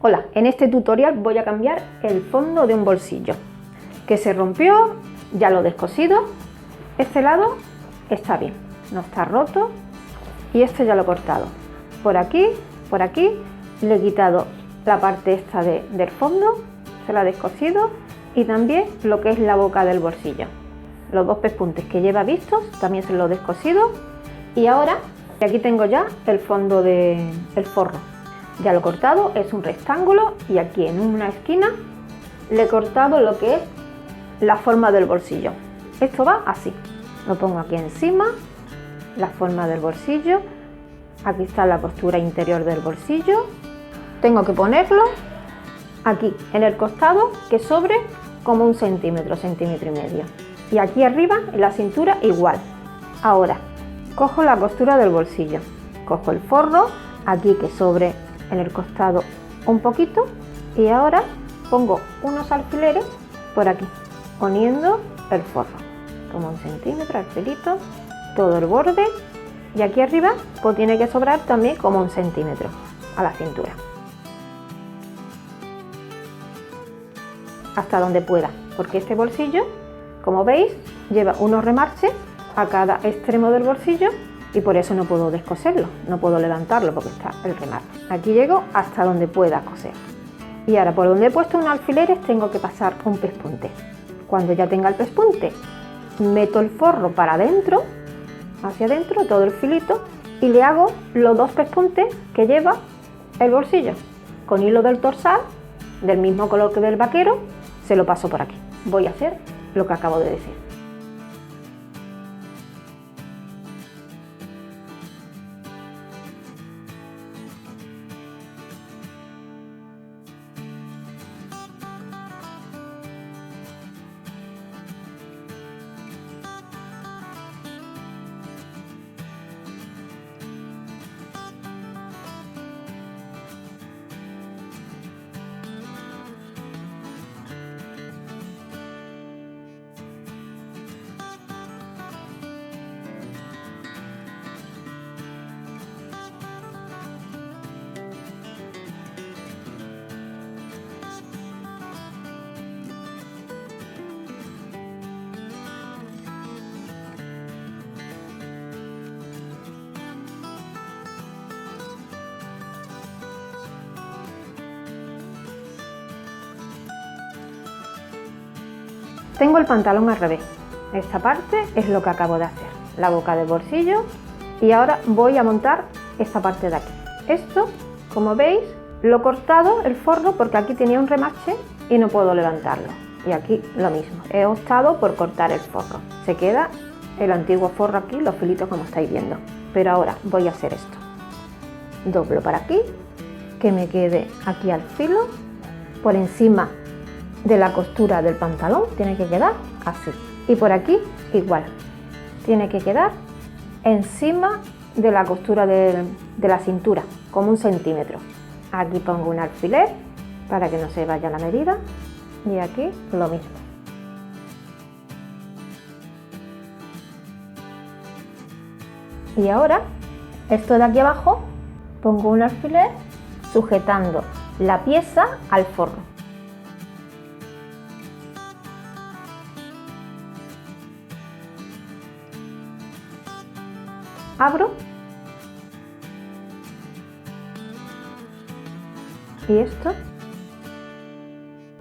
Hola, en este tutorial voy a cambiar el fondo de un bolsillo que se rompió, ya lo he descosido. Este lado está bien, no está roto, y este ya lo he cortado. Por aquí le he quitado la parte esta del fondo, se la he descosido, y también lo que es la boca del bolsillo. Los dos pespuntes que lleva vistos también se los he descosido, y ahora aquí tengo ya el fondo del forro. Ya lo he cortado, es un rectángulo, y aquí en una esquina le he cortado lo que es la forma del bolsillo. Esto va así, lo pongo aquí encima, la forma del bolsillo. Aquí está la costura interior del bolsillo. Tengo que ponerlo aquí en el costado, que sobre como un centímetro, centímetro y medio. Y aquí arriba en la cintura igual. Ahora cojo la costura del bolsillo, cojo el forro, aquí que sobre en el costado un poquito, y ahora pongo unos alfileres por aquí, poniendo el forro como un centímetro, al filito, todo el borde, y aquí arriba pues tiene que sobrar también como un centímetro a la cintura, hasta donde pueda, porque este bolsillo, como veis, lleva unos remarches a cada extremo del bolsillo, y por eso no puedo descoserlo, no puedo levantarlo porque está el remarque. Aquí llego hasta donde pueda coser, y ahora por donde he puesto unos alfileres tengo que pasar un pespunte. Cuando ya tenga el pespunte, meto el forro para adentro, hacia adentro, todo el filito, y le hago los dos pespuntes que lleva el bolsillo con hilo del torsal del mismo color que del vaquero. Se lo paso por aquí. Voy a hacer lo que acabo de decir. Tengo el pantalón al revés. Esta parte es lo que acabo de hacer, la boca del bolsillo, y ahora voy a montar esta parte de aquí. Esto, como veis, lo he cortado el forro porque aquí tenía un remache y no puedo levantarlo. Y aquí lo mismo, he optado por cortar el forro. Se queda el antiguo forro aquí, los filitos como estáis viendo. Pero ahora voy a hacer esto. Doblo para aquí, que me quede aquí al filo, por encima de la costura del pantalón, tiene que quedar así, y por aquí igual, tiene que quedar encima de la costura de la cintura, como un centímetro. Aquí pongo un alfiler para que no se vaya la medida, y aquí lo mismo. Y ahora esto de aquí abajo pongo un alfiler sujetando la pieza al forro. Abro, y esto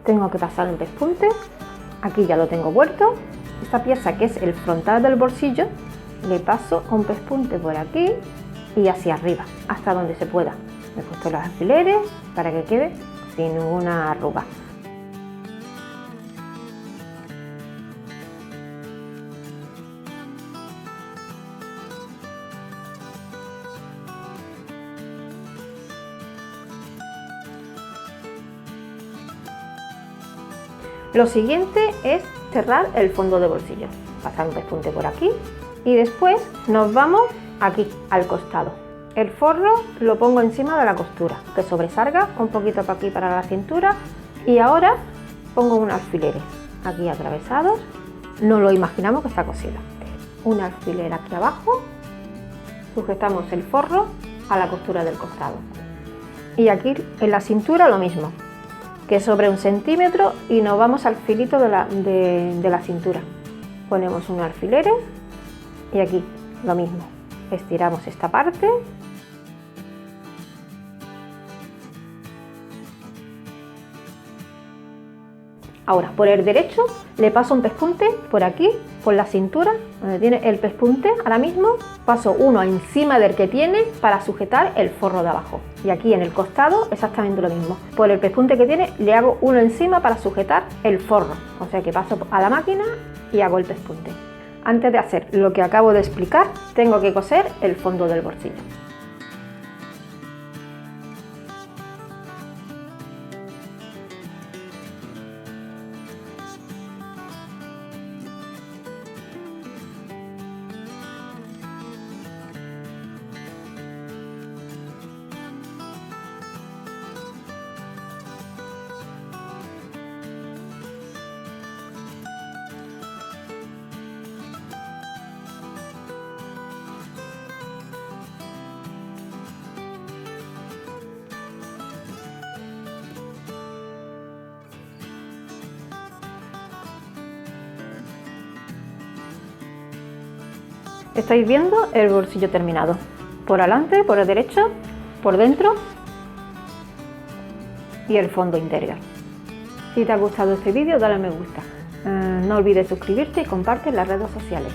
tengo que pasar un pespunte. Aquí ya lo tengo vuelto. Esta pieza, que es el frontal del bolsillo, le paso un pespunte por aquí y hacia arriba, hasta donde se pueda. Me he puesto los alfileres para que quede sin ninguna arruga. Lo siguiente es cerrar el fondo de bolsillo. Pasar un pespunte por aquí y después nos vamos aquí al costado. El forro lo pongo encima de la costura, que sobresalga un poquito para aquí, para la cintura, y ahora pongo unos alfileres aquí atravesados. No lo imaginamos que está cosido. Un alfiler aquí abajo, sujetamos el forro a la costura del costado. Y aquí en la cintura lo mismo, que sobre 1 centímetro, y nos vamos al filito de la cintura. Ponemos unos alfileres y aquí lo mismo, estiramos esta parte. Ahora, por el derecho le paso un pespunte por aquí, por la cintura, donde tiene el pespunte. Ahora mismo paso uno encima del que tiene para sujetar el forro de abajo. Y aquí en el costado exactamente lo mismo. Por el pespunte que tiene le hago uno encima para sujetar el forro. O sea que paso a la máquina y hago el pespunte. Antes de hacer lo que acabo de explicar, tengo que coser el fondo del bolsillo. Estáis viendo el bolsillo terminado, por adelante, por el derecho, por dentro y el fondo interior. Si te ha gustado este vídeo, dale a me gusta. No olvides suscribirte y comparte en las redes sociales.